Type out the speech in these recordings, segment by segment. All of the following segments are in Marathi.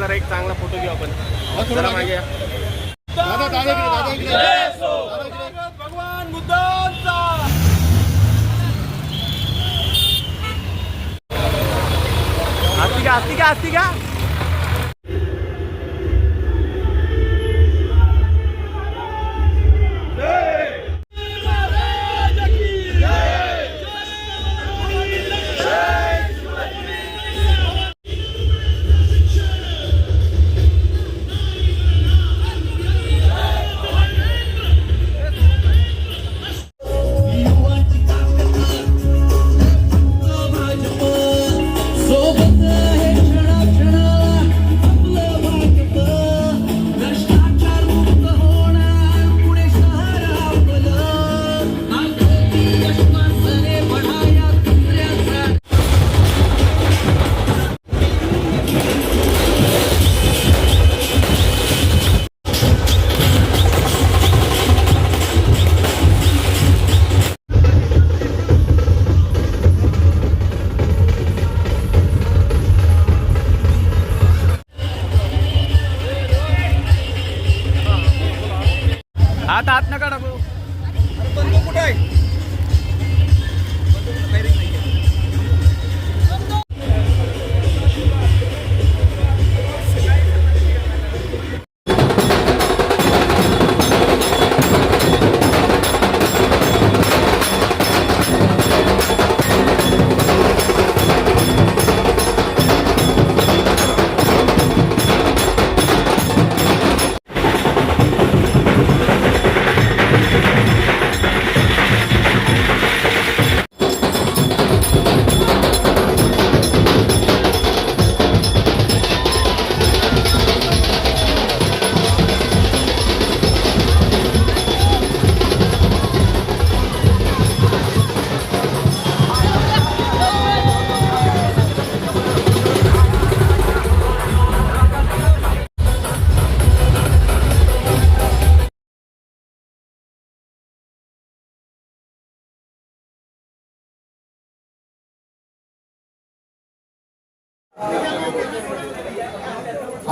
जरा एक चांगला फोटो घेऊ आपण. जरा मागे या. भगवान बुद्धांचा. आस्ती का हात नका टाकू. बंदूक कुठे आहे?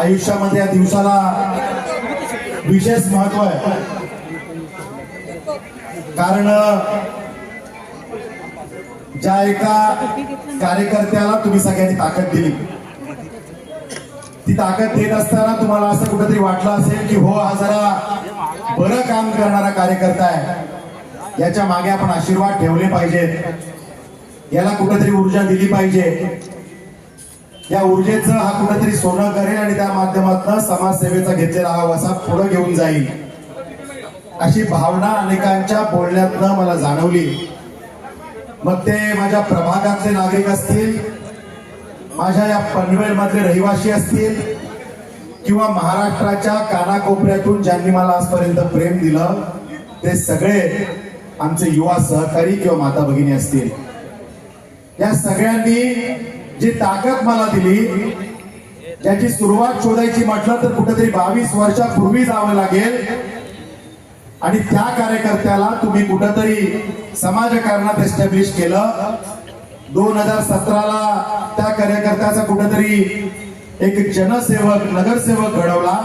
आयुष्यामध्ये या दिवसाला विशेष महत्व आहे. कारण ज्या एका कार्यकर्त्याला तुम्ही सगळ्यांनी ताकद दिली, ती ताकद देत असताना तुम्हाला असं कुठेतरी वाटलं असेल की हो, हा जरा बरं काम करणारा कार्यकर्ता आहे, याच्या मागे आपण आशीर्वाद ठेवले पाहिजेत, याला कुठेतरी ऊर्जा दिली पाहिजे, या ऊर्जेचं हा कुठेतरी सोनं करेल आणि त्या माध्यमातून समाजसेवेचा घेतलेला हा वसा पुढे घेऊन जाईल, अशी भावना अनेकांच्या बोलण्यातनं मला जाणवली. मग ते माझ्या प्रभागातले नागरिक असतील, माझ्या या पनवेल मधले रहिवासी असतील, किंवा महाराष्ट्राच्या कानाकोपऱ्यातून ज्यांनी मला आजपर्यंत प्रेम दिलं ते सगळे आमचे युवा सहकारी किंवा माता भगिनी असतील. या सगळ्यांनी जी ताकद मला दिली, ज्याची सुरुवात शोधायची म्हटलं तर कुठेतरी 22 वर्षापूर्वी जावं लागेल, आणि त्या कार्यकर्त्याला तुम्ही कुठेतरी समाजकारणात एस्टॅब्लिश केलं. 2017ला त्या कार्यकर्त्याचा कुठेतरी एक जनसेवक, नगरसेवक घडवला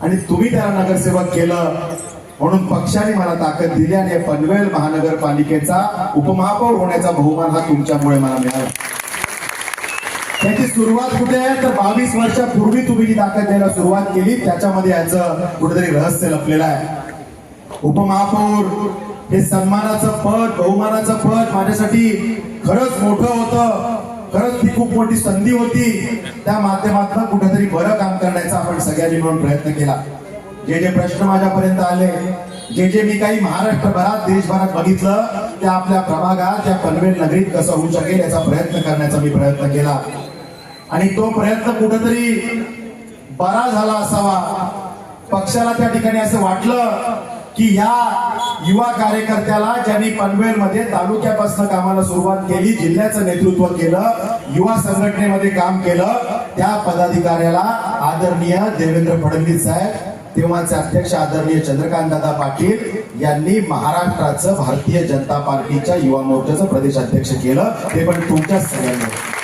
आणि तुम्ही त्याला नगरसेवक केलं, म्हणून पक्षाने मला ताकद दिली आणि पनवेल महानगरपालिकेचा उपमहापौर होण्याचा बहुमान हा तुमच्यामुळे मला मिळाला. त्याची सुरुवात कुठे आहे तर 22 वर्षापूर्वी तुम्ही जी ताकद द्यायला सुरुवात केली, त्याच्यामध्ये याचं कुठेतरी रहस्य लपलेलं आहे. उपमहापौर हे सन्मानाचं पद, बहुमानाचं पद माझ्यासाठी खरंच मोठं होतं, खरंच ती खूप मोठी संधी होती. त्या माध्यमातून कुठेतरी बरं काम करण्याचा आपण सगळ्यांनी मिळून प्रयत्न केला. जे जे प्रश्न माझ्यापर्यंत आले, जे मी काही महाराष्ट्रभरात, देशभरात बघितलं, त्या आपल्या प्रभागात, त्या पनवेल नगरीत कसं होऊ शकेल याचा प्रयत्न करण्याचा मी प्रयत्न केला. आणि तो प्रयत्न कुठेतरी बरा झाला असावा. पक्षाला त्या ठिकाणी असं वाटलं की ह्या युवा कार्यकर्त्याला, ज्यांनी पनवेलमध्ये तालुक्यापासून कामाला सुरुवात केली, जिल्ह्याचं नेतृत्व केलं, युवा संघटनेमध्ये काम केलं, त्या पदाधिकाऱ्याला आदरणीय देवेंद्र फडणवीस साहेब, तेव्हाचे अध्यक्ष आदरणीय चंद्रकांत दादा पाटील यांनी महाराष्ट्राचं भारतीय जनता पार्टीच्या युवा मोर्चाचं प्रदेशाध्यक्ष केलं, ते पण तुमच्याच सगळ्यांनी.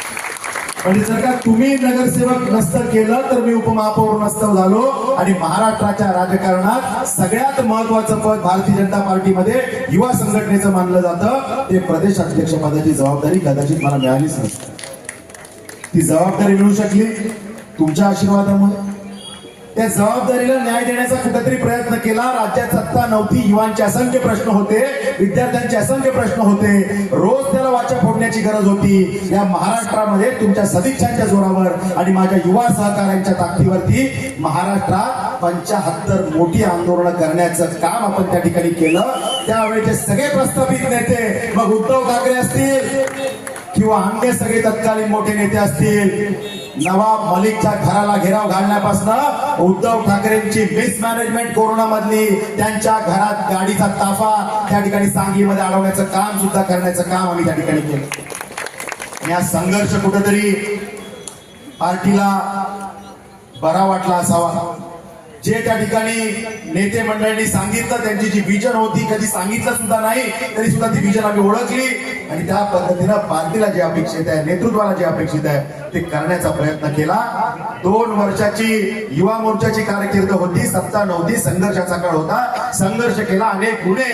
म्हणजे जर का तुम्ही नगरसेवक नसतं केलं तर मी उपमहापौर नसतं झालो आणि महाराष्ट्राच्या राजकारणात सगळ्यात महत्वाचं पद भारतीय जनता पार्टीमध्ये युवा संघटनेचं मानलं जातं ते प्रदेश अध्यक्ष पदाची जबाबदारी कदाचित मला मिळालीच नसते. ती जबाबदारी मिळू शकली तुमच्या आशीर्वादामुळे. त्या जबाबदारीला न्याय देण्याचा कुठेतरी प्रयत्न केला. राज्यात सत्ता नव्हती, युवांचे असंख्य प्रश्न होते, विद्यार्थ्यांचे असंख्य प्रश्न होते, रोज त्याला वाचा फोडण्याची गरज होती. या महाराष्ट्रामध्ये तुमच्या सदिच्छांच्या जोरावर आणि माझ्या युवा सहकाऱ्यांच्या ताकदीवरती महाराष्ट्रात 75 मोठी आंदोलनं करण्याचं काम आपण त्या ठिकाणी केलं. त्यावेळेचे सगळे प्रस्थापित नेते, मग उद्धव ठाकरे असतील किंवा अन्य सगळे तत्कालीन मोठे नेते असतील, नवाब मलिकच्या घराला घेराव घालण्यापासून उद्धव ठाकरेंची मिसमॅनेजमेंट कोरोना मधली, त्यांच्या घरात गाडीचा ताफा त्या ठिकाणी सांगलीमध्ये अडवण्याचं काम सुद्धा करण्याचं काम आम्ही त्या ठिकाणी केलं. या संघर्ष कुठेतरी पार्टीला बरा वाटला असावा. जे त्या ठिकाणी नेते मंडळींनी सांगितलं, त्यांची जी विजन होती, कधी सांगितलं सुद्धा नाही तरी सुद्धा ती विजन आम्ही ओळखली आणि त्या पद्धतीनं पार्टीला जे अपेक्षित आहे, नेतृत्वाला जे अपेक्षित आहे ते करण्याचा प्रयत्न केला. 2 वर्षाची युवा मोर्चाची कारकीर्द होती, सत्ता नव्हती, संघर्षाचा काळ होता. संघर्ष केला, अनेक गुन्हे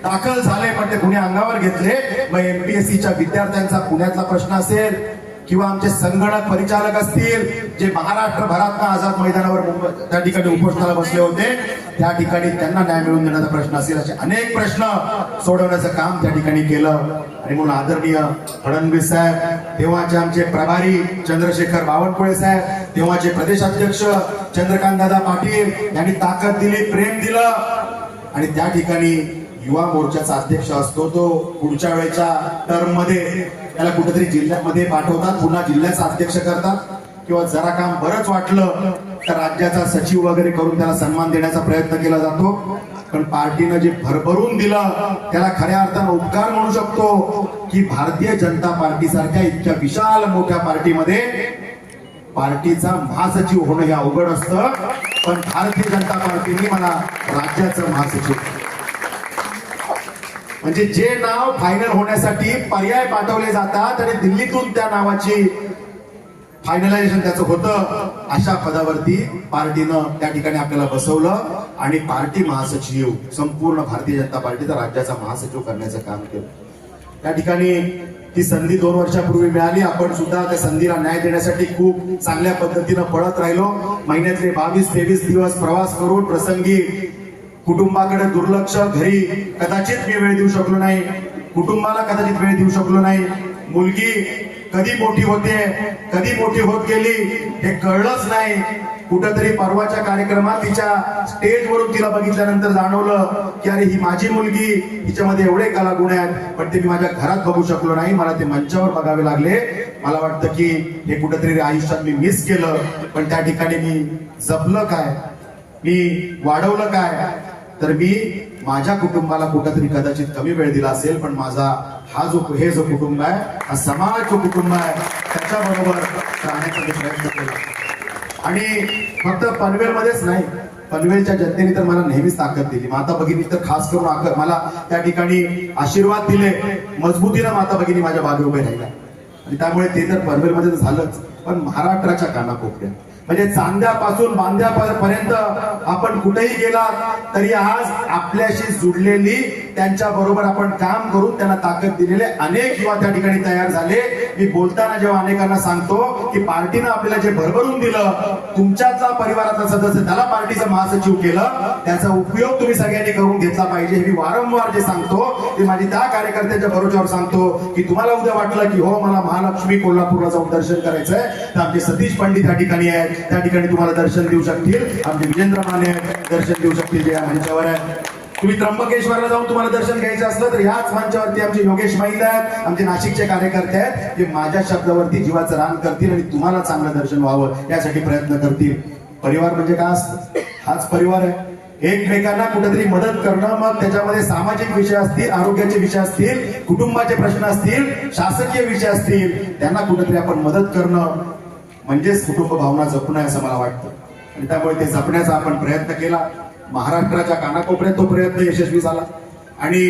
दाखल झाले पण ते गुन्हे अंगावर घेतले. मग एमपीएससीच्या विद्यार्थ्यांचा पुण्यातला प्रश्न असेल किंवा आमचे संगणक परिचालक असतील जे महाराष्ट्रभरात आझाद मैदानावर त्या ठिकाणी उपोषणाला बसले होते, त्या ठिकाणी त्यांना न्याय मिळवून देण्याचा प्रश्न असेल, असे अनेक प्रश्न सोडवण्याचं काम त्या ठिकाणी केलं. आणि म्हणून आदरणीय फडणवीस साहेब, तेव्हाचे आमचे प्रभारी चंद्रशेखर बावनकुळे साहेब, तेव्हाचे प्रदेशाध्यक्ष चंद्रकांत दादा पाटील यांनी ताकद दिली, प्रेम दिलं आणि त्या ठिकाणी युवा मोर्चाचा अध्यक्ष असतो तो पुढच्या वेळेच्या टर्म मध्ये त्याला कुठेतरी जिल्ह्यामध्ये पाठवतात, पुन्हा जिल्ह्याचा अध्यक्ष करतात किंवा जरा काम बरंच वाटलं तर राज्याचा सचिव वगैरे करून त्याला सन्मान देण्याचा प्रयत्न केला जातो. पण पार्टीनं जे भरभरून दिलं त्याला खऱ्या अर्थानं उपकार म्हणू शकतो की भारतीय जनता पार्टी सारख्या इतक्या विशाल मोठ्या पार्टीमध्ये पार्टीचा महासचिव होणं हे अवघड असतं. पण भारतीय जनता पार्टीने मला राज्याचं महासचिव, म्हणजे जे नाव फायनल होण्यासाठी पर्याय पाठवले जातात आणि दिल्लीतून त्या नावाची फायनलायझेशन त्याचं होतं, अशा पदावरती पार्टीनं त्या ठिकाणी आपल्याला बसवलं आणि पार्टी महासचिव, संपूर्ण भारतीय जनता पार्टीचा राज्याचा महासचिव करण्याचं काम केलं. त्या ठिकाणी ती संधी 2 वर्षापूर्वी मिळाली. आपण सुद्धा त्या संधीला न्याय देण्यासाठी खूप चांगल्या पद्धतीनं पळत राहिलो. महिन्यातले 22-23 दिवस प्रवास करून प्रसंगी कुटुंबाकडे दुर्लक्ष, घरी कदाचित मी वेळ देऊ शकलो नाही, कुटुंबाला कदाचित वेळ देऊ शकलो नाही. मुलगी कधी मोठी होते, कधी मोठी होत गेली हे कळलंच नाही. कुठंतरी परवाच्या कार्यक्रमात तिच्या स्टेजवरून तिला बघितल्यानंतर जाणवलं की अरे ही माझी मुलगी, हिच्यामध्ये एवढे कलागुण आहेत, पण ते मी माझ्या घरात बघू शकलो नाही, मला ते मंचावर बघावे लागले. मला वाटतं की हे कुठंतरी आयुष्यात मी मिस केलं. पण त्या ठिकाणी मी जपलं काय, मी वाढवलं काय, तर मी माझ्या कुटुंबाला कुठंतरी कदाचित कमी वेळ दिला असेल, पण माझा हे जो कुटुंब आहे, हा समाज जो कुटुंब आहे त्याच्याबरोबर राहण्याचा प्रयत्न केला. आणि फक्त पनवेलमध्येच नाही, पनवेलच्या जनतेने तर मला नेहमीच ताकद दिली. माता भगिनी तर खास करून मला त्या ठिकाणी आशीर्वाद दिले, मजबूतीनं माता भगिनी माझ्या बागे उभे राहिल्या. आणि त्यामुळे ते तर पनवेलमध्ये झालंच, पण महाराष्ट्राच्या कानाकोपऱ्यात म्हणजे चांद्यापासून बांद्यापर्यंत आपण कुठेही गेलात तरी आज आपल्याशी जुडलेली, त्यांच्या बरोबर आपण काम करून त्यांना ताकद दिलेले अनेक युवा त्या ठिकाणी तयार झाले. मी बोलताना जेव्हा अनेकांना सांगतो की पार्टीनं आपल्याला जे भरभरून दिलं, तुमच्यातला परिवाराचा सदस्य त्याला पार्टीचं महासचिव केलं, त्याचा उपयोग तुम्ही सगळ्यांनी करून घेतला पाहिजे. मी वारंवार जे सांगतो ते माझी त्या कार्यकर्त्यांच्या भरोश्यावर सांगतो की तुम्हाला उद्या वाटलं की हो मला महालक्ष्मी कोल्हापूरला जाऊन दर्शन करायचंय, तर आमचे सतीश पंडित त्या ठिकाणी आहेत, त्या ठिकाणी तुम्हाला दर्शन देऊ शकतील. आमचे विजेंद्र माने दर्शन देऊ शकतील जे या मंचावर आहे. तुम्ही त्र्यंबकेश्वरला जाऊन तुम्हाला दर्शन घ्यायचं असलं तर याच मंचावरती आमचे योगेश महिंद आहेत, आमचे नाशिकचे कार्यकर्ते आहेत, जे माझ्या शब्दावरती जीवाचं रान करतील आणि तुम्हाला चांगलं दर्शन व्हावं यासाठी प्रयत्न करतील. परिवार म्हणजे काय असतं? हाच परिवार आहे. एकमेकांना कुठेतरी मदत करणं, मग त्याच्यामध्ये सामाजिक विषय असतील, आरोग्याचे विषय असतील, कुटुंबाचे प्रश्न असतील, शासकीय विषय असतील, त्यांना कुठेतरी आपण मदत करणं म्हणजेच कुटुंब भावना जपणं असं मला वाटतं. आणि त्यामुळे ते जपण्याचा आपण प्रयत्न केला. महाराष्ट्राच्या कानाकोपऱ्यात तो प्रयत्न यशस्वी झाला आणि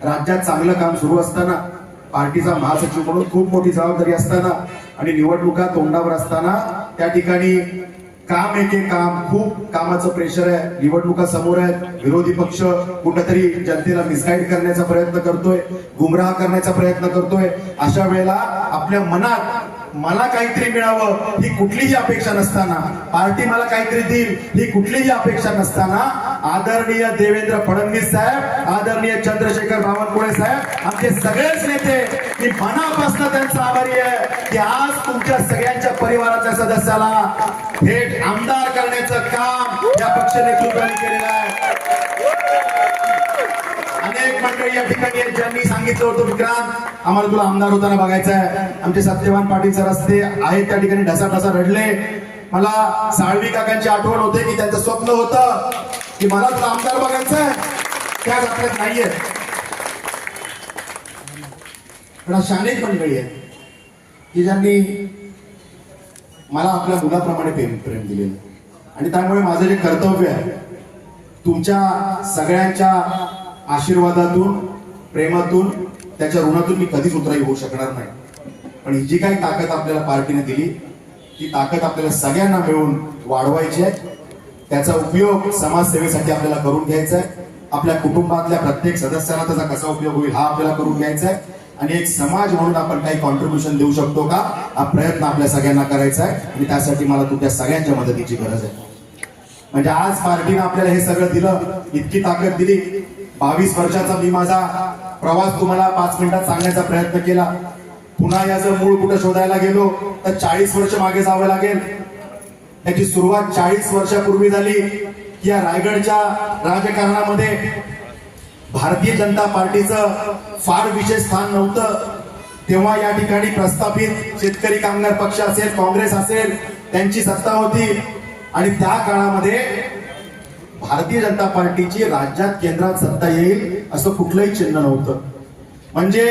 राज्यात चांगलं काम सुरू असताना, पार्टीचा महासचिव म्हणून खूप मोठी जबाबदारी असताना आणि निवडणुका तोंडावर असताना त्या ठिकाणी काम एके काम, खूप कामाचं प्रेशर आहे, निवडणुका समोर आहेत, विरोधी पक्ष कुठेतरी जनतेला मिसगाईड करण्याचा प्रयत्न करतोय, गुमराह करण्याचा प्रयत्न करतोय. अशा वेळेला आपल्या मनात मला काहीतरी मिळावं ही कुठलीही अपेक्षा नसताना, पार्टी मला काहीतरी देईल ही कुठलीही अपेक्षा नसताना, आदरणीय देवेंद्र फडणवीस साहेब, आदरणीय चंद्रशेखर बावनकुळे साहेब, आमचे सगळेच नेते, मी मनापासून त्यांचा आभारी आहे की आज तुमच्या सगळ्यांच्या परिवाराच्या सदस्याला थेट आमदार करण्याचं काम या पक्ष नेतृत्वाने केलेलं आहे. अनेक मंडळी या ठिकाणी आहेत ज्यांनी सांगितलं होतं, विक्रांत आम्हाला तुला आमदार होताना बघायचं आहे. आमचे सत्यवान पाटील सर असते आहेत त्या ठिकाणी ढसा रडले. मला साळवी काकांची आठवण होते की त्यांचं स्वप्न होतं की मला तुला आमदार बघायचं आहे, त्या आपल्यात नाहीये. पण अशा अनेक मंडळी आहेत की ज्यांनी मला आपल्या मुलाप्रमाणे प्रेम दिलेलं, आणि त्यामुळे माझं जे कर्तव्य आहे तुमच्या सगळ्यांच्या आशीर्वादातून, प्रेमातून, त्याच्या ऋणातून मी कधीच उतराई होऊ शकणार नाही. पण ही जी काही ताकद आपल्याला पार्टीने दिली ती ताकद आपल्याला सगळ्यांना मिळून वाढवायची आहे. त्याचा उपयोग समाजसेवेसाठी आपल्याला करून घ्यायचा आहे. आपल्या कुटुंबातल्या प्रत्येक सदस्याला त्याचा कसा उपयोग होईल हा आपल्याला करून घ्यायचा आहे. आणि एक समाज म्हणून आपण काही कॉन्ट्रीब्युशन देऊ शकतो का, हा प्रयत्न आपल्या सगळ्यांना करायचा आहे. आणि त्यासाठी मला तुमच्या सगळ्यांच्या मदतीची गरज आहे. म्हणजे आज पार्टीने आपल्याला हे सगळं दिलं, इतकी ताकद दिली. 22 वर्षाचा मी माझा प्रवास तुम्हाला 5 मिनिटात सांगण्याचा प्रयत्न केला. पुन्हा याचं मूळ कुठं शोधायला गेलो तर 40 वर्ष मागे जावं लागेल. त्याची सुरुवात 40 वर्षापूर्वी झाली की या रायगडच्या राजकारणामध्ये भारतीय जनता पार्टीचं फार विशेष स्थान नव्हतं. तेव्हा या ठिकाणी प्रस्थापित शेतकरी कामगार पक्ष असेल, काँग्रेस असेल, त्यांची सत्ता होती. आणि त्या काळामध्ये भारतीय जनता पार्टीची राज्यात केंद्रात सत्ता येईल असं कुठलंही चिन्ह नव्हतं. म्हणजे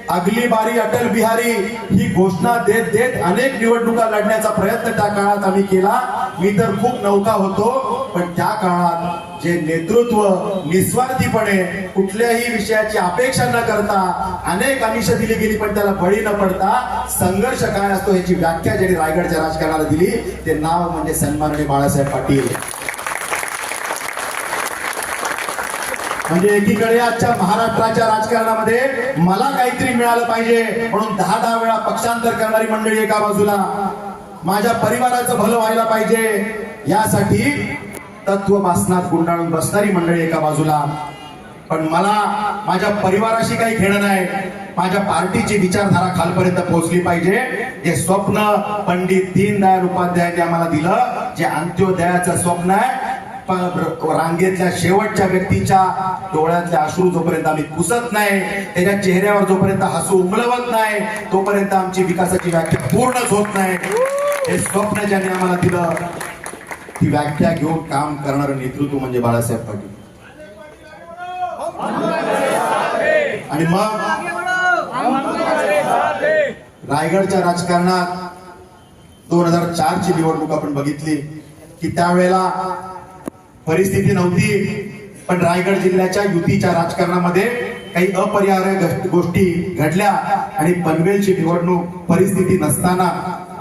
अगली बारी अटल बिहारी ही घोषणा देत देत अनेक निवडणुका लढण्याचा प्रयत्न त्या काळात आम्ही केला. मी तर खूप नौका होतो, पण त्या काळात जे नेतृत्व निस्वार्थीपणे कुठल्याही विषयाची अपेक्षा न करता अनेक आमिष दिली गेली पण त्याला बळी न पडता संघर्ष काय असतो याची व्याख्या ज्यांनी रायगडच्या राजकारणाला दिली ते नाव म्हणजे सन्माननीय बाळासाहेब पाटील. म्हणजे एकीकडे आजच्या महाराष्ट्राच्या राजकारणामध्ये मला काहीतरी मिळालं पाहिजे म्हणून 10 वेळा पक्षांतर करणारी मंडळी एका बाजूला, माझ्या परिवाराचं भलं व्हायला पाहिजे यासाठी तत्वभासनात गुंडाळून बसणारी मंडळी एका बाजूला. पण मला माझ्या परिवाराशी काही घेणं नाही, माझ्या पार्टीची विचारधारा खालपर्यंत पोहोचली पाहिजे. हे स्वप्न पंडित दीनदयाळ उपाध्यायांनी आम्हाला दिलं, जे अंत्योदयाचं स्वप्न आहे. रांगेतल्या शेवटच्या व्यक्तीच्या डोळ्यातले अश्रू जोपर्यंत आम्ही पुसत नाही, त्याच्या चेहऱ्यावर जोपर्यंत हसू उमलवत नाही, तोपर्यंत आमची विकासाची व्याख्या पूर्णच होत नाही. हे स्वप्न ज्यांनी आम्हाला दिलं ती व्याख्या घेऊन काम करणारं नेतृत्व म्हणजे बाळासाहेब पाटील. आणि मग रायगडच्या राजकारणात 2004 ची निवडणूक आपण बघितली की त्यावेळेला परिस्थिती नव्हती, पण रायगड जिल्ह्याच्या युतीच्या राजकारणामध्ये काही अपरिहार्य गोष्टी घडल्या आणि पनवेलची निवडणूक परिस्थिती नसताना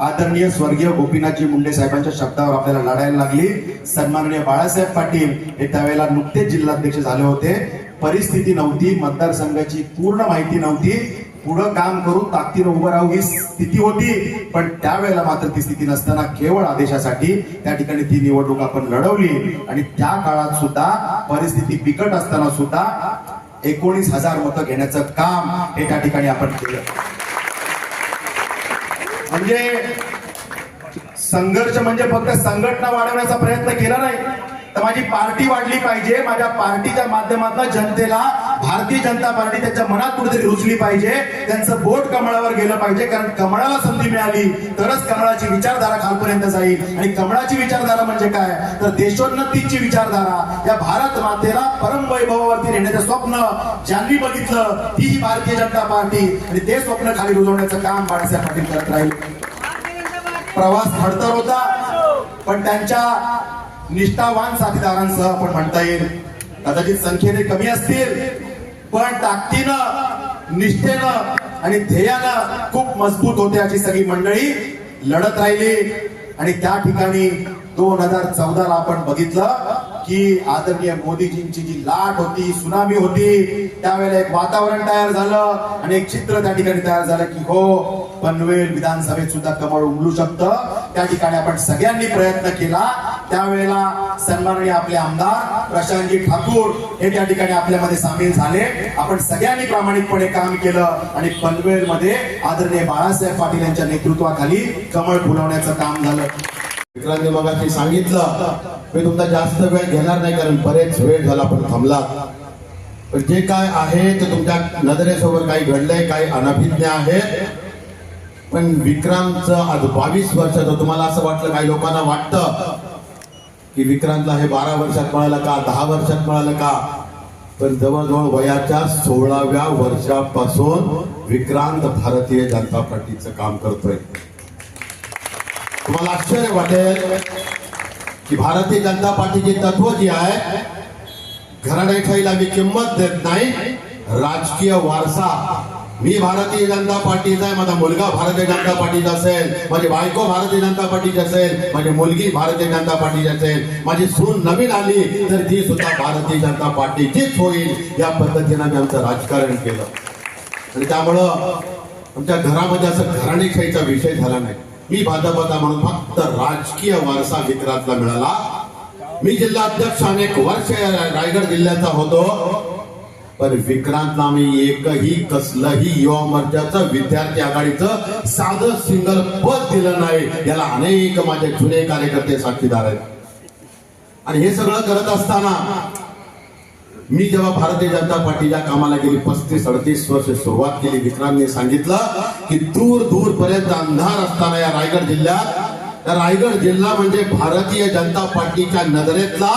आदरणीय स्वर्गीय गोपीनाथजी मुंडे साहेबांच्या शब्दावर आपल्याला लढायला लागली. सन्माननीय बाळासाहेब पाटील हे त्यावेळेला नुकतेच जिल्हाध्यक्ष झाले होते. परिस्थिती नव्हती, मतदारसंघाची पूर्ण माहिती नव्हती, पुढं काम करून ताकदीनं उभं राहू ही स्थिती होती. पण त्यावेळेला मात्र ती स्थिती नसताना केवळ आदेशासाठी त्या ठिकाणी ती निवडणूक आपण लढवली. आणि त्या काळात सुद्धा परिस्थिती बिकट असताना सुद्धा 19,000 मतं घेण्याचं काम हे त्या ठिकाणी आपण केलं. म्हणजे संघर्ष म्हणजे फक्त संघटना वाढवण्याचा प्रयत्न केला नाही, तर माझी पार्टी वाढली पाहिजे. माझ्या पार्टीच्या माध्यमातून जनतेला भारतीय जनता पार्टी त्यांच्या मनात कुठेतरी रुजली पाहिजे, त्यांचं बोट कमळावर गेलं पाहिजे. कारण कमळाला संधी मिळाली तरच कमळाची विचारधारा खालपर्यंत जाईल. आणि कमळाची विचारधारा म्हणजे काय तर देशोन्नतीची विचारधारा. या भारत मातेला परम वैभवावरती नेण्याचं स्वप्न ज्यांनी बघितलं ती ही भारतीय जनता पार्टी, आणि ते स्वप्न खाली रुजवण्याचं काम बाळासाहेब पाटील करत राहील. प्रवास खडतर होता, पण त्यांच्या निष्ठावान साथीदारांसह आपण म्हणता येईल, कदाचित संख्येने कमी असतील पण ताकदीनं निष्ठेनं आणि ध्येयानं खूप मजबूत होते अशी सगळी मंडळी लढत राहिली. आणि त्या ठिकाणी 2014ला आपण बघितलं की आदरणीय मोदीजींची जी लाट होती, सुनामी होती, त्यावेळेला एक वातावरण तयार झालं आणि एक चित्र त्या ठिकाणी तयार झालं की हो, पनवेल विधानसभेत सुद्धा कमळ उमलू शकतं. त्या ठिकाणी आपण सगळ्यांनी प्रयत्न केला. त्यावेळेला सन्माननीय आपले आमदार प्रशांतजी ठाकूर हे त्या ठिकाणी आपल्यामध्ये सामील झाले. आपण सगळ्यांनी प्रामाणिकपणे काम केलं आणि पनवेलमध्ये आदरणीय बाळासाहेब पाटील यांच्या नेतृत्वाखाली कमळ फुलवण्याचं काम झालं. विक्रांतने मगाशी सांगितलं, मी तुमचा जास्त वेळ घेणार नाही कारण बरेच वेळ झाला पण थांबलात. पण जे काय आहे ते तुमच्या नजरेसमोर काही घडलंय, काही अनभिज्ञ आहेत. पण विक्रांतचं आज 22 वर्षाचं, तुम्हाला असं वाटलं, काही लोकांना वाटतं की विक्रांतला हे 12 वर्षात मिळालं का, 10 वर्षात मिळालं का, पण जवळजवळ वयाच्या 16व्या वर्षापासून विक्रांत भारतीय जनता पार्टीचं काम करतोय. तुम्हाला आश्चर्य वाटेल की भारतीय जनता पार्टीची तत्व जी आहे, घराणेशाहीला मी किंमत देत नाही, राजकीय वारसा, मी भारतीय जनता पार्टीचा आहे, माझा मुलगा भारतीय जनता पार्टीचा असेल, माझी बायको भारतीय जनता पार्टीची असेल, माझी मुलगी भारतीय जनता पार्टीची असेल, माझी सून नवीन आली तर ती सुद्धा भारतीय जनता पार्टीचीच होईल, या पद्धतीनं मी आमचं राजकारण केलं. आणि त्यामुळं आमच्या घरामध्ये असं घराणेशाहीचा विषय झाला नाही. मी भाजपचा म्हणून फक्त राजकीय वारसा विक्रांतला मिळाला. मी जिल्हा अध्यक्ष अनेक वर्ष रायगड जिल्ह्याचा होतो, पण विक्रांतला मी एकही कसलंही युवा मोर्चाचं विद्यार्थी आघाडीचं साधं सिंगल पद दिलं नाही. याला अनेक माझे जुने कार्यकर्ते साक्षीदार आहेत. आणि हे सगळं करत असताना मी जेव्हा भारतीय जनता पार्टीच्या कामाला गेली 35-38 वर्ष सुरुवात केली, विक्रांतने सांगितलं की दूर दूर पर्यंत अंधार असताना या रायगड जिल्ह्यात, रायगड जिल्हा म्हणजे भारतीय जनता पार्टीच्या नजरेतला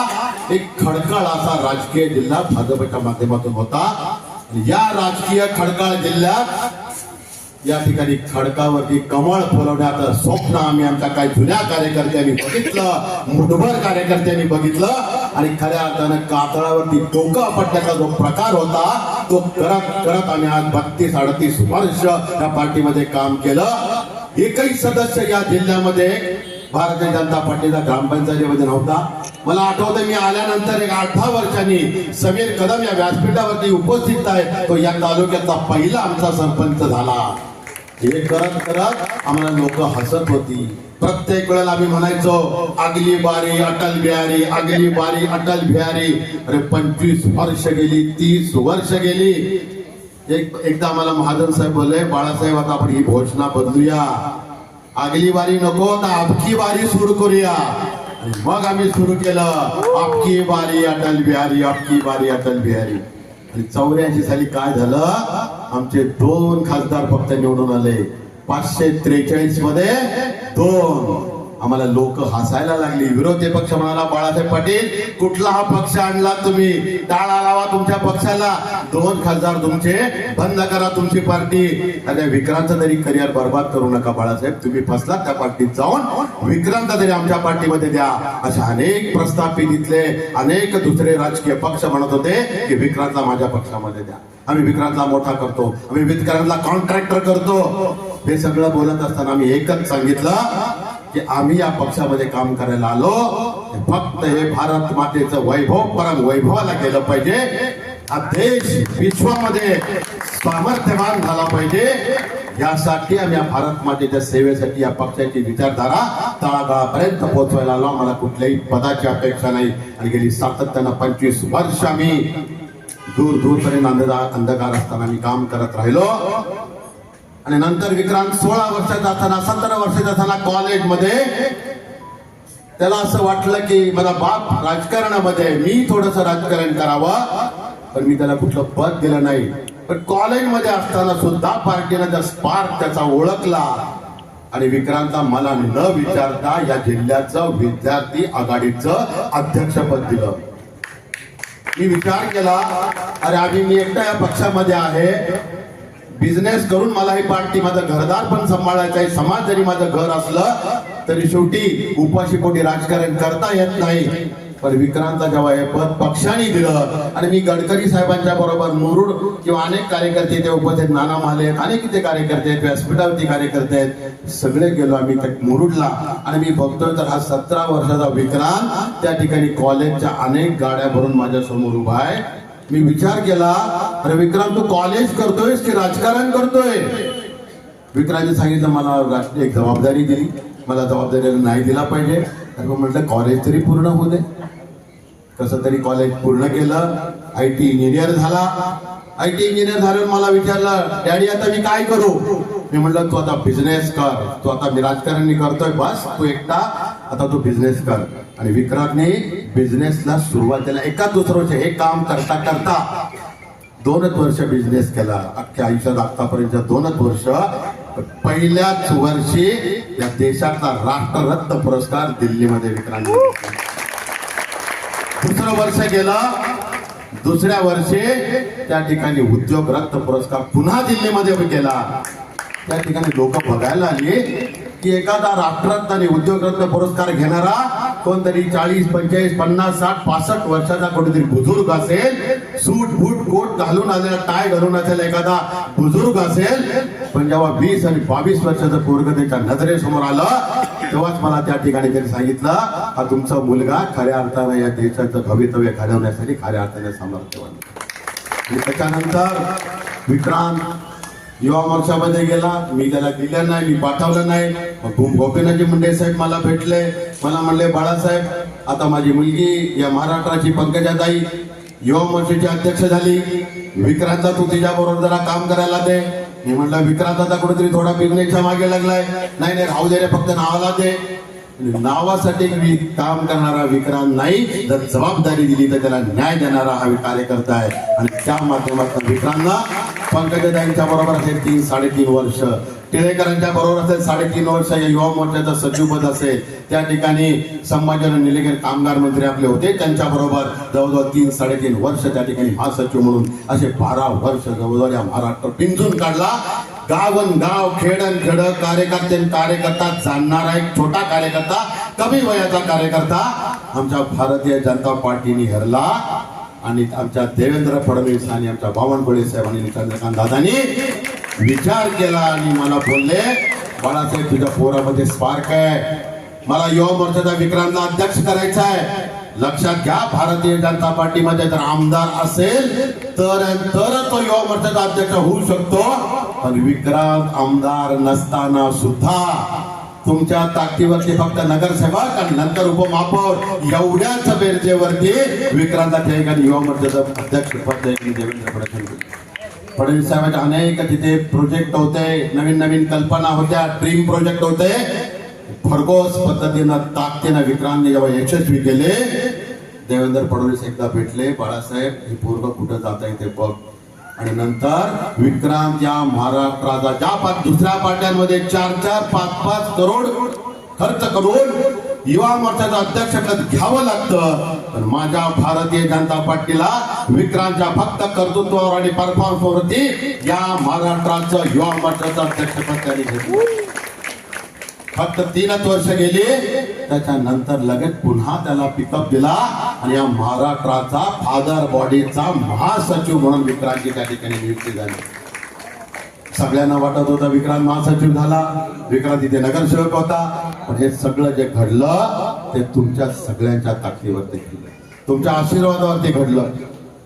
एक खडकाळ असा राजकीय जिल्हा भाजपच्या माध्यमातून होता. या राजकीय खडकाळ जिल्ह्यात या ठिकाणी खडकावरती कमळ फुलवण्याचं स्वप्न आम्ही आमच्या काही जुन्या कार्यकर्त्यांनी बघितलं, मुठभर कार्यकर्त्यांनी बघितलं. आणि खऱ्या अर्थानं कातळावरती डोकं आपटण्याचा जो प्रकार होता तो करत करत आम्ही आज 32-38 वर्ष या पार्टीमध्ये काम केलं. एकही सदस्य या जिल्ह्यामध्ये भारतीय जनता पार्टीचा ग्रामपंचायतीमध्ये नव्हता. मला आठवतं, मी आल्यानंतर एक 8-10 वर्षांनी समीर कदम या व्यासपीठावरती उपस्थित आहे, तो या तालुक्यातला पहिला आमचा सरपंच झाला. हे करत करत आम्हाला लोक हसत होती. प्रत्येक वेळेला आम्ही म्हणायचो, अगली बारी अटल बिहारी, अगली बारी अटल बिहारी. अरे 25 वर्ष गेली, 30 वर्ष गेली. एकदा आम्हाला महाजन साहेब बोलले, बाळासाहेब आता आपण ही घोषणा बदलूया, अगली बारी नको तर अबकी बारी सुरू करूया. आणि मग आम्ही सुरू केलं, अबकी बारी अटल बिहारी, अबकी बारी अटल बिहारी. आणि 84 साली काय झालं, आमचे 2 खासदार फक्त निवडून आले. 543 मध्ये 2. आम्हाला लोक हसायला लागली. विरोधी पक्ष म्हणाला, बाळासाहेब पाटील कुठला हा पक्ष आणला तुम्ही, टाळा लावा तुमच्या पक्षाला, 2 खासदार तुमचे, बंद करा तुमची पार्टी. आणि विक्रांतचं तरी करिअर बर्बाद करू नका बाळासाहेब, तुम्ही फसलात त्या पार्टीत जाऊन, विक्रांत तरी आमच्या पार्टीमध्ये द्या. अशा अनेक प्रस्थापित इथले अनेक दुसरे राजकीय पक्ष म्हणत होते की विक्रांतला माझ्या पक्षामध्ये द्या, आम्ही विक्रांतला मोठा करतो, आम्ही विक्रांतला कॉन्ट्रॅक्टर करतो. हे सगळं बोलत असताना आम्ही एकच सांगितलं की आम्ही या पक्षामध्ये काम करायला आलो, फक्त हे भारत मातेचं वैभव परम वैभवाला केलं पाहिजे. हा देश विश्वामध्ये सामर्थ्यवान झाला पाहिजे, यासाठी आम्ही या भारत मातेच्या सेवेसाठी या पक्षाची विचारधारा तळागाळापर्यंत पोहोचवायला आलो. मला कुठल्याही पदाची अपेक्षा नाही. आणि गेली सातत्यानं 25 वर्ष आम्ही दूर दूरपर्यंत अंधकार असताना आम्ही काम करत राहिलो. आणि नंतर विक्रांत 16 वर्षाचा असताना, 17 वर्षाचा असताना कॉलेजमध्ये त्याला असं वाटलं की माझा बाप राजकारणामध्ये, मी थोडंसं राजकारण करावं, पण मी त्याला कुठलं पद दिलं नाही. पण कॉलेजमध्ये असताना सुद्धा पार्टीनं त्या स्पार्क त्याचा ओळखला आणि विक्रांतला मला न विचारता या जिल्ह्याचं विद्यार्थी आघाडीचं अध्यक्षपद दिलं. मी विचार केला, अरे मी एकटा या पक्षामध्ये आहे, बिझनेस करून मला ही पार्टी, माझं घरदार पण सांभाळायचं आहे, समाज जरी माझं घर असलं तरी शेवटी उपाशी पोटी राजकारण करता येत नाही. पण विक्रांतला जेव्हा हे पद पक्षाने दिलं आणि मी गडकरी साहेबांच्या बरोबर मुरुड किंवा अनेक कार्यकर्ते ते उपस्थित, नाना माले अनेक इथे कार्यकर्ते आहेत, व्यासपीठावरती कार्यकर्ते आहेत, सगळे गेलो आम्ही त्या मुरुडला आणि मी बघतोय तर हा 17 वर्षाचा विक्रांत त्या ठिकाणी कॉलेजच्या अनेक गाड्या भरून माझ्या समोर उभा आहे. मी विचार केला, अरे विक्रांत तू कॉलेज करतोयस की राजकारण करतोय? विक्रांतने सांगितलं मला एक जबाबदारी दिली, मला जबाबदारी नाही दिला पाहिजे. तर मग म्हटलं कॉलेज तरी पूर्ण होऊ दे. कसं तरी कॉलेज पूर्ण केलं, IT इंजिनियर झाला. IT इंजिनियर झाल्यावर मला विचारलं, डॅडी आता मी काय करू? मी म्हटलं तू आता बिझनेस कर, तू आता मी राजकारण करतोय बस, तू एकटा आता तू बिझनेस कर. आणि विक्रांतने बिझनेसला सुरुवातीला एका दुसरं वर्ष हे काम करता करता 2च वर्ष बिझनेस केला. अख्ख्या आयुष्यात आतापर्यंत 2च वर्ष. पहिल्याच वर्षी या देशाचा राष्ट्ररत्न पुरस्कार दिल्लीमध्ये विक्रांत. दुसरं वर्ष गेलं, दुसऱ्या वर्षी त्या ठिकाणी उद्योग रत्न पुरस्कार पुन्हा दिल्लीमध्ये केला. त्या ठिकाणी लोक बघायला आली की एखादा राष्ट्ररत्न आणि उद्योग रत्न पुरस्कार घेणारा कोणतरी 40, 45, 50, 60, 65 वर्षाचा कोणतरी बुजुर्ग असेल, सूट बूट कोट घालून आलेला, टाय घालून असेल एखादा बुजुर्ग असेल. पण जेव्हा 20 आणि 22 वर्षाचं पोरग त्याच्या नजरेसमोर आलं तेव्हाच मला त्या ठिकाणी त्यांनी सांगितलं, हा तुमचा मुलगा खऱ्या अर्थाने या देशाचं भवितव्य घडवण्यासाठी खऱ्या अर्थाने समर्थवान. आणि त्याच्यानंतर विक्रांत युवा मोर्चामध्ये गेला. मी त्याला दिलं नाही, मी पाठवलं नाही. मग गोपीनाथजी मुंडे साहेब मला भेटले, मला म्हणले बाळासाहेब आता माझी मुलगी या महाराष्ट्राची पंकजाताई युवा मोर्चाची अध्यक्ष झाली, विक्रांतला तू तिच्या बरोबर जरा काम करायला दे. मी म्हटलं विक्रांत आता कुठेतरी थोडा बिझनेसच्या मागे लागलाय. नाही राहू दे रे, फक्त नावाला दे. नावासाठी मी काम करणारा विक्रांत नाही, जर जबाबदारी दिली तर त्याला न्याय देणारा हा कार्यकर्ता आहे. आणि त्या माध्यमातून विक्रांतला पंकजाताईंच्या बरोबर असेल 3-3.5 वर्ष, टिळेकरांच्या बरोबर असेल 3.5 वर्ष या युवा मोर्चाचा सचिवपद असेल. त्या ठिकाणी संभाजीराव निलंगेकर कामगार मंत्री आपले होते, त्यांच्या बरोबर जवळजवळ 3-3.5 वर्ष त्या ठिकाणी महासचिव म्हणून असे 12 वर्ष जवळजवळ या महाराष्ट्र पिंजून काढला. गावन गाव खेडन खेड कार्यकर्ता जाणणारा एक छोटा कार्यकर्ता, कमी वयाचा कार्यकर्ता आमच्या भारतीय जनता पार्टीने हरला. आणि आमच्या देवेंद्र फडणवीस आणि आमच्या बावनकुळे साहेब आणि चंद्रकांत दादांनी विचार केला आणि मला बोलले, बाळासाहेब तुझ्या पोरामध्ये स्पार्क आहे, मला युवा मोर्चाचा विक्रांतला अध्यक्ष करायचा आहे. लक्षात घ्या, भारतीय जनता पार्टीमध्ये जर आमदार असेल तर तो युवा मोर्चाचा अध्यक्ष होऊ शकतो. पण विक्रांत आमदार नसताना सुद्धा तुमच्या ताकदीवरती फक्त नगरसेवक आणि नंतर उपमहापौर एवढ्याच बेरजेवरती विक्रांताच्या ठिकाणी युवा मोर्चाचं अध्यक्ष पद देवेंद्र फडणवीस साहेबांचे अनेक तिथे प्रोजेक्ट होते, नवीन कल्पना होत्या, ड्रीम प्रोजेक्ट होते. भरघोस पद्धतीनं ताकदीनं विक्रांतने जेव्हा यशस्वी केले, देवेंद्र फडणवीस एकदा भेटले, बाळासाहेब हे पूर्व कुठं जात आहे ते बघ. आणि नंतर विक्रांत या महाराष्ट्राचा ज्या दुसऱ्या पार्ट्यांमध्ये 4-4, 5-5 करोड खर्च करून युवा मोर्चाचं अध्यक्षपद घ्यावं लागतं, पण माझ्या भारतीय जनता पार्टीला विक्रांतच्या फक्त कर्तृत्वावर आणि परफॉर्मन्सवरती या महाराष्ट्राचं युवा मोर्चाचं अध्यक्षपद त्यांनी घेतलं. फक्त 3च वर्ष गेली, त्याच्यानंतर लगेच पुन्हा त्याला पिकअप दिला आणि या महाराष्ट्राचा फादर बॉडीचा महासचिव म्हणून विक्रांतची त्या ठिकाणी नियुक्ती झाली. सगळ्यांना वाटत होतं विक्रांत महासचिव झाला, विक्रांत इथे नगरसेवक होता, पण हे सगळं जे घडलं ते तुमच्या सगळ्यांच्या ताकदीवरती घडलं, तुमच्या आशीर्वादावरती घडलं.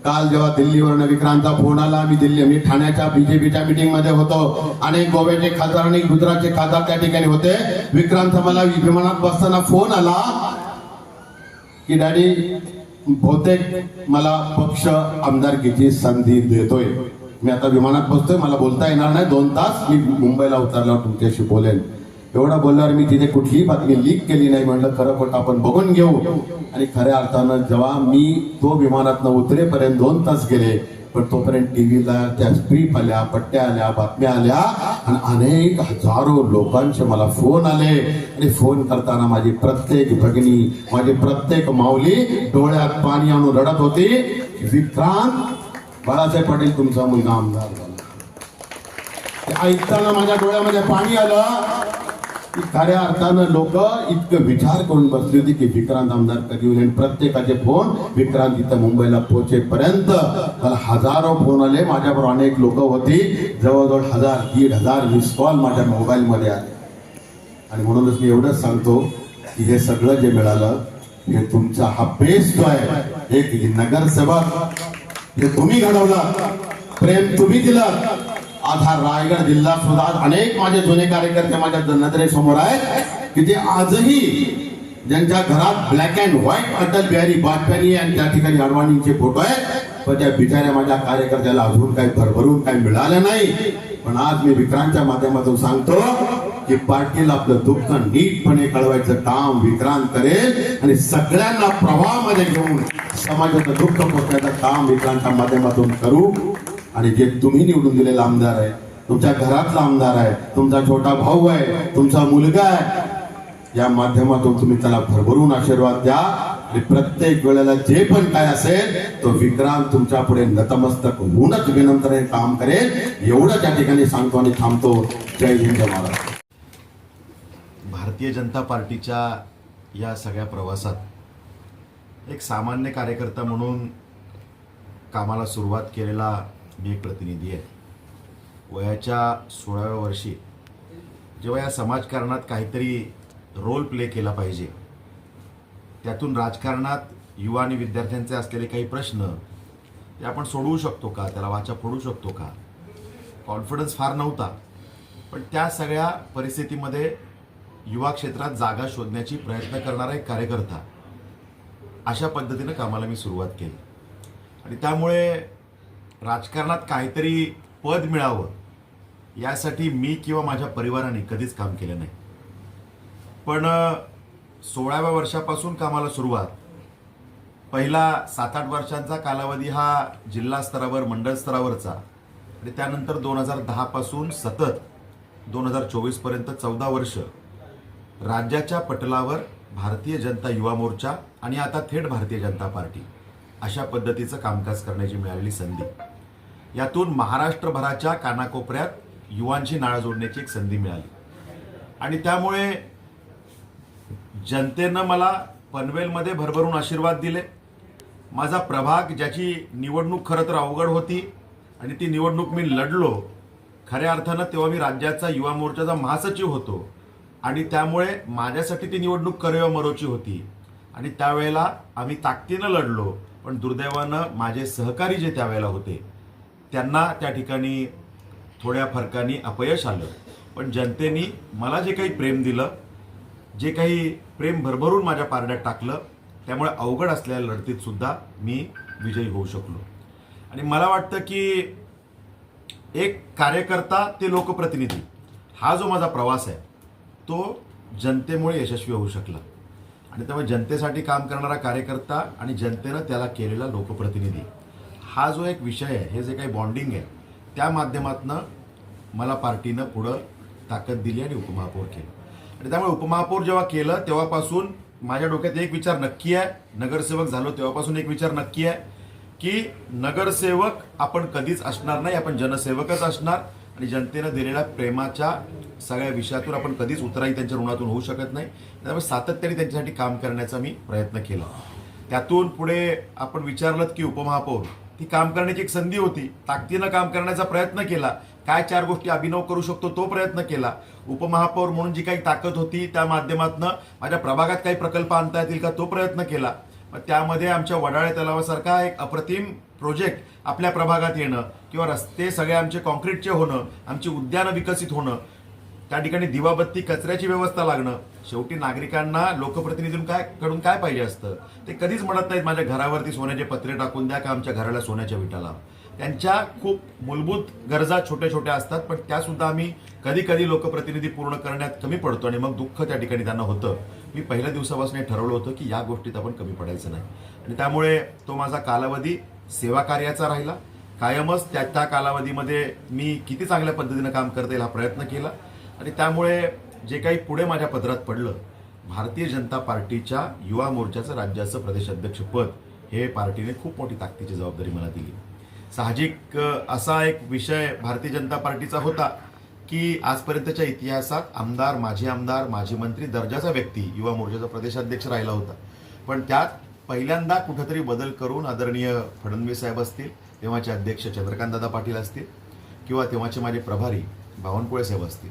काल जेव्हा दिल्लीवरून विक्रांतचा फोन आला, मी ठाण्याच्या बीजेपीच्या मीटिंग मध्ये होतो, अनेक गोव्याचे खासदार आणि गुजरातचे खासदार त्या ठिकाणी होते. विक्रांत मला विमानात बसताना फोन आला की डॅडी बहुतेक मला पक्ष आमदारकीची संधी देतोय, मी आता विमानात बसतोय, मला बोलता येणार नाही, 2 तास मी मुंबईला उतरल्यावर तुमच्याशी बोलेन. एवढा बोलल्यावर मी तिथे कुठलीही बातमी लीक केली नाही. म्हणलं खरं खोटं आपण बघून घेऊ. आणि खऱ्या अर्थानं जेव्हा मी तो विमानातनं उतरेपर्यंत 2 तास गेले, पण तोपर्यंत टीव्हीला त्या स्क्रिप्ट आल्या, पट्ट्या आल्या, बातम्या आल्या आणि अनेक हजारो लोकांचे मला फोन आले. आणि फोन करताना माझी प्रत्येक भगिनी, माझी प्रत्येक माऊली डोळ्यात पाणी आणून रडत होती, विक्रांत बाळासाहेब पाटील तुमचा मुलगा आमदार झाला. ऐकताना माझ्या डोळ्यामध्ये पाणी आलं. की खऱ्या अर्थानं लोक इतकं विचार करून बसली होती की विक्रांत आमदार कधी होईल, आणि प्रत्येकाचे फोन विक्रांत इथं मुंबईला पोहोचेपर्यंत मला हजारो फोन आले. माझ्याबरोबर अनेक लोक होती, जवळजवळ 1000-1500 मिस कॉल माझ्या मोबाईलमध्ये आले. आणि म्हणूनच मी एवढंच सांगतो की हे सगळं जे मिळालं हे तुमचा हा बेस जो आहे, एक नगरसेवक हे तुम्ही घडवलं, प्रेम तुम्ही दिलं. आज हा रायगड जिल्हा सुद्धा अनेक माझे जुने कार्यकर्ते माझ्या नजरेसमोर आहेत की जे आजही ज्यांच्या घरात black and white Atal Bihari Vajpayee आणि त्या ठिकाणी अडवाणींचे फोटो आहेत, पण त्या बिचाऱ्या माझ्या कार्यकर्त्याला अजून काही भरभरून काही मिळालं नाही. पण आज मी विक्रांतच्या माध्यमातून सांगतो की पाटील आपलं दुःख नीटपणे कळवायचं काम विक्रांत करेल आणि सगळ्यांना प्रवाहामध्ये घेऊन समाजाचं दुःख पोचण्याचं काम विक्रांतच्या माध्यमातून करू. आणि जे तुम्ही निवडून दिलेला आमदार आहे, तुमच्या घरातला आमदार आहे, तुमचा छोटा भाऊ आहे, तुमचा मुलगा आहे, या माध्यमातून तुम्ही त्याला भरभरून आशीर्वाद द्या. आणि प्रत्येक वेळेला जे पण काय असेल तो विक्रांत तुमच्या पुढे नतमस्तक होऊनच विनंतीने काम करेल. एवढं त्या ठिकाणी सांगतो आणि थांबतो. जय हिंद, जय महाराष्ट्र. भारतीय जनता पार्टीच्या या सगळ्या प्रवासात एक सामान्य कार्यकर्ता म्हणून कामाला सुरुवात केलेला मी एक प्रतिनिधी आहे. वयाच्या 16व्या वर्षी जेव्हा या समाजकारणात काहीतरी रोल प्ले केला पाहिजे, त्यातून राजकारणात युवा आणि विद्यार्थ्यांचे असलेले काही प्रश्न ते आपण सोडवू शकतो का, त्याला वाचा फोडू शकतो का, कॉन्फिडन्स फार नव्हता. पण त्या सगळ्या परिस्थितीमध्ये युवा क्षेत्रात जागा शोधण्याची प्रयत्न करणारा एक कार्यकर्ता, अशा पद्धतीनं कामाला मी सुरुवात केली. आणि त्यामुळे राजकारणात काहीतरी पद मिळावं यासाठी मी किंवा माझ्या परिवाराने कधीच काम केलं नाही. पण 16व्या वर्षापासून कामाला सुरुवात, पहिला 7-8 वर्षांचा कालावधी हा जिल्हा स्तरावर, मंडळ स्तरावरचा, आणि त्यानंतर 2010 पासून सतत 2024 पर्यंत 14 वर्ष राज्याच्या पटलावर भारतीय जनता युवा मोर्चा आणि आता थेट भारतीय जनता पार्टी अशा पद्धतीचं कामकाज करण्याची मिळालेली संधी, यातून महाराष्ट्रभराच्या कानाकोपऱ्यात युवांची नाळ जोडण्याची एक संधी मिळाली. आणि त्यामुळे जनतेनं मला पनवेलमध्ये भरभरून आशीर्वाद दिले. माझा प्रभाग, ज्याची निवडणूक खरं तर अवघड होती आणि ती निवडणूक मी लढलो खऱ्या अर्थानं, तेव्हा मी राज्याचा युवा मोर्चाचा महासचिव होतो आणि त्यामुळे माझ्यासाठी ती निवडणूक करो मरोची होती. आणि त्यावेळेला आम्ही ताकदीनं लढलो. पण दुर्दैवानं माझे सहकारी जे त्यावेळेला होते त्यांना त्या ठिकाणी थोड्या फरकाने अपयश आलं. पण जनतेने मला जे काही प्रेम दिलं, जे काही प्रेम भरभरून माझ्या पारड्यात टाकलं, त्यामुळे अवघड असलेल्या लढतीत सुद्धा मी विजयी होऊ शकलो. आणि मला वाटतं की एक कार्यकर्ता ते लोकप्रतिनिधी हा जो माझा प्रवास आहे तो जनतेमुळे यशस्वी होऊ शकला. आणि त्यामुळे जनतेसाठी काम करणारा कार्यकर्ता आणि जनतेनं त्याला केलेला लोकप्रतिनिधी, हा जो एक विषय आहे, हे जे काही बॉन्डिंग आहे, त्या माध्यमातून मला पार्टीनं पुढं ताकद दिली आणि उपमहापौर केलं. आणि त्यामुळे उपमहापौर जेव्हा केलं तेव्हापासून माझ्या डोक्यात एक विचार नक्की आहे, नगरसेवक झालो तेव्हापासून एक विचार नक्की आहे की नगरसेवक आपण कधीच असणार नाही, आपण जनसेवकच असणार. आणि जनतेनं दिलेल्या प्रेमाच्या सगळ्या विषयातून आपण कधीच उतराई त्यांच्या ऋणातून होऊ शकत नाही. त्यामुळे सातत्याने त्यांच्यासाठी काम करण्याचा मी प्रयत्न केला. त्यातून पुढे आपण विचारलं की उपमहापौर, ती काम करण्याची एक संधी होती, ताकदीनं काम करण्याचा प्रयत्न केला. काय 4 गोष्टी अभिनव करू शकतो तो प्रयत्न केला. उपमहापौर म्हणून जी काही ताकद होती त्या माध्यमातून माझ्या प्रभागात काही प्रकल्प आणता येतील का तो प्रयत्न केला. मग त्यामध्ये आमच्या वडाळे तलावासारखा एक अप्रतिम प्रोजेक्ट आपल्या प्रभागात येणं, किंवा रस्ते सगळे आमचे कॉन्क्रीटचे होणं, आमची उद्यानं विकसित होणं, त्या ठिकाणी दिवाबत्ती कचऱ्याची व्यवस्था लागणं. शेवटी नागरिकांना लोकप्रतिनिधींकडून काय पाहिजे असतं, ते कधीच म्हणत नाहीत माझ्या घरावरती सोन्याचे पत्रे टाकून द्या का आमच्या घराला सोन्याच्या विटा लावा. त्यांच्या खूप मूलभूत गरजा छोट्या छोट्या असतात, पण त्यासुद्धा आम्ही कधी कधी लोकप्रतिनिधी पूर्ण करण्यात कमी पडतो आणि मग दुःख त्या ठिकाणी त्यांना होतं. मी पहिल्या दिवसापासून हे ठरवलं होतं की या गोष्टीत आपण कमी पडायचं नाही. आणि त्यामुळे तो माझा कालावधी सेवा कार्याचा राहिला. कायमच त्या कालावधीमध्ये मी किती चांगल्या पद्धतीनं काम करता येईल हा प्रयत्न केला. आणि त्यामुळे जे काही पुढे माझ्या पदरात पडलं, भारतीय जनता पार्टीच्या युवा मोर्चाचं राज्याचं प्रदेशाध्यक्षपद, हे पार्टीने खूप मोठी ताकदीची जबाबदारी मला दिली. साहजिक असा एक विषय भारतीय जनता पार्टीचा होता की आजपर्यंतच्या इतिहासात आमदार, माजी मंत्री दर्जाचा व्यक्ती युवा मोर्चाचा प्रदेशाध्यक्ष राहिला होता. पण त्यात पहिल्यांदा कुठंतरी बदल करून आदरणीय फडणवीस साहेब असतील, तेव्हाचे अध्यक्ष चंद्रकांतदादा पाटील असतील किंवा तेव्हाचे माझे प्रभारी बावनकुळे साहेब असतील,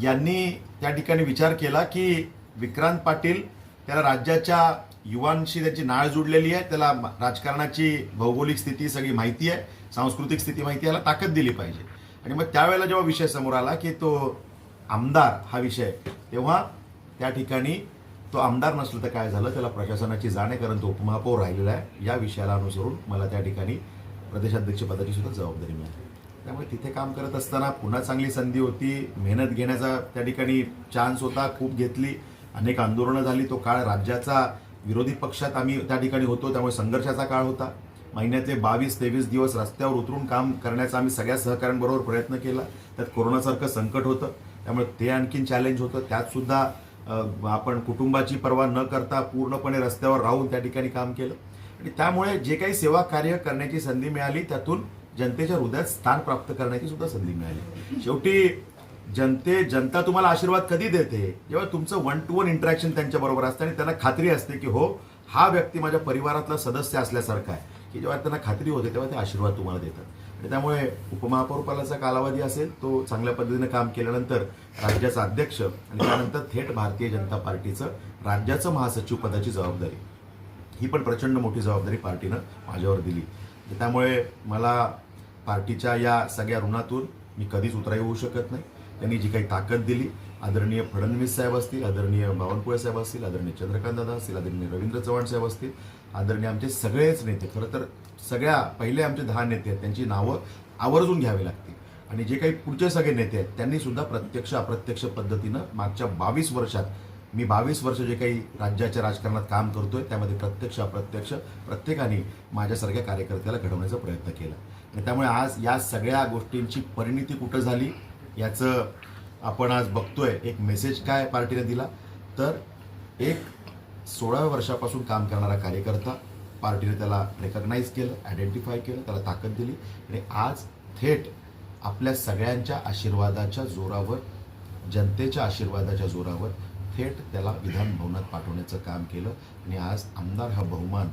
यांनी त्या ठिकाणी विचार केला की विक्रांत पाटील, त्याला राज्याच्या युवांशी त्यांची नाळ जुडलेली आहे, त्याला राजकारणाची भौगोलिक स्थिती सगळी माहिती आहे, सांस्कृतिक स्थिती माहिती आहे, याला ताकद दिली पाहिजे. आणि मग त्यावेळेला जेव्हा विषय समोर आला की तो आमदार हा विषय, तेव्हा त्या ठिकाणी तो आमदार नसलं तर काय झालं, त्याला प्रशासनाची जाण आहे, कारण तो उपमहापौर राहिलेला आहे. या विषयाला अनुसरून मला त्या ठिकाणी प्रदेशाध्यक्षपदाची सुद्धा जबाबदारी मिळाली. त्यामुळे तिथे काम करत असताना पुन्हा चांगली संधी होती, मेहनत घेण्याचा त्या ठिकाणी चान्स होता, खूप घेतली, अनेक आंदोलनं झाली. तो काळ राज्याचा विरोधी पक्षात आम्ही त्या ठिकाणी होतो, त्यामुळे संघर्षाचा काळ होता. महिन्यातले 22-23 दिवस रस्त्यावर उतरून काम करण्याचा आम्ही सगळ्या सहकाऱ्यांबरोबर प्रयत्न केला. त्यात कोरोनासारखं संकट होतं, त्यामुळे ते आणखीन चॅलेंज होतं. त्यात सुद्धा आपण कुटुंबाची पर्वा न करता पूर्णपणे रस्त्यावर राहून त्या ठिकाणी काम केलं. आणि त्यामुळे जे काही सेवा कार्य करण्याची संधी मिळाली, त्यातून जनतेच्या हृदयात स्थान प्राप्त करण्याची सुद्धा संधी मिळाली. शेवटी जनता तुम्हाला आशीर्वाद कधी देते, जेव्हा तुमचं 1-to-1 इंटरॅक्शन त्यांच्याबरोबर असतं आणि त्यांना खात्री असते की हो, हा व्यक्ती माझ्या परिवारातला सदस्य असल्यासारखा आहे, की जेव्हा त्यांना खात्री होते तेव्हा ते आशीर्वाद तुम्हाला देतात. आणि त्यामुळे उपमहापौरपदाचा कालावधी असेल तो चांगल्या पद्धतीने काम केल्यानंतर राज्याचा अध्यक्ष आणि त्यानंतर थेट भारतीय जनता पार्टीचं राज्याचं महासचिव पदाची जबाबदारी, ही पण प्रचंड मोठी जबाबदारी पार्टीनं माझ्यावर दिली. त्यामुळे मला पार्टीच्या या सगळ्या ऋणातून मी कधीच उतराई होऊ शकत नाही. त्यांनी जी काही ताकद दिली, आदरणीय फडणवीस साहेब असतील, आदरणीय बावनकुळे साहेब असतील, आदरणीय चंद्रकांत दादा असतील, आदरणीय रवींद्र चव्हाण साहेब असतील, आदरणीय आमचे सगळेच नेते, खरं तर सगळ्या पहिले आमचे 10 नेते आहेत, त्यांची नावं आवर्जून घ्यावी लागतील. आणि जे काही पुढचे सगळे नेते आहेत त्यांनी सुद्धा प्रत्यक्ष अप्रत्यक्ष पद्धतीनं मागच्या 22 वर्षात, मी 22 वर्ष जे काही राज्याच्या राजकारणात काम करतोय, त्यामध्ये प्रत्यक्ष अप्रत्यक्ष प्रत्येकाने माझ्यासारख्या कार्यकर्त्याला घडवण्याचा प्रयत्न केला. आणि त्यामुळे आज या सगळ्या गोष्टींची परिणिती कुठं झाली याचं आपण आज बघतोय. एक मेसेज काय पार्टीने दिला, तर एक 16व्या वर्षापासून काम करणारा कार्यकर्ता, पार्टीने त्याला रेकग्नाईज केलं, आयडेंटिफाय केलं, त्याला ताकद दिली आणि आज थेट आपल्या सगळ्यांच्या आशीर्वादाच्या जोरावर, जनतेच्या आशीर्वादाच्या जोरावर थेट त्याला विधान भवनात पाठवण्याचं काम केलं. आणि आज आमदार हा बहुमान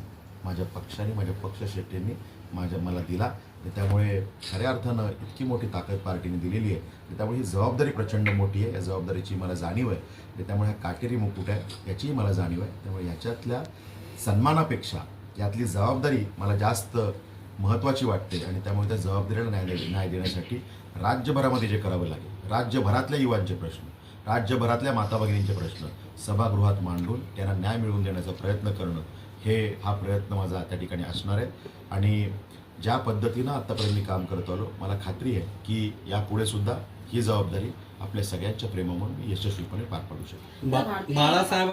माझ्या पक्षाने, माझ्या पक्षश्रेष्ठींनी मला दिला. आणि त्यामुळे खऱ्या अर्थानं इतकी मोठी ताकद पार्टीने दिलेली आहे. त्यामुळे ही जबाबदारी प्रचंड मोठी आहे, या जबाबदारीची मला जाणीव आहे. आणि त्यामुळे हा काटेरी मुकुट आहे याचीही मला जाणीव आहे. त्यामुळे याच्यातल्या सन्मानापेक्षा यातली जबाबदारी मला जास्त महत्त्वाची वाटते. आणि त्यामुळे त्या जबाबदारीला न्याय देण्यासाठी राज्यभरामध्ये जे करावं लागेल, राज्यभरातल्या युवांचे प्रश्न, राज्यभरातल्या माता भगिनींचे प्रश्न सभागृहात मांडून त्यांना न्याय मिळवून देण्याचा प्रयत्न करणं, हा प्रयत्न माझा त्या ठिकाणी असणार आहे. आणि ज्या पद्धतीनं आत्तापर्यंत मी काम करत आलो, मला खात्री आहे की यापुढे सुद्धा ही जबाबदारी आपल्या सगळ्यांच्या प्रेमामुळे मी यशस्वीपणे पार पाडू शकतो. बाळासाहेब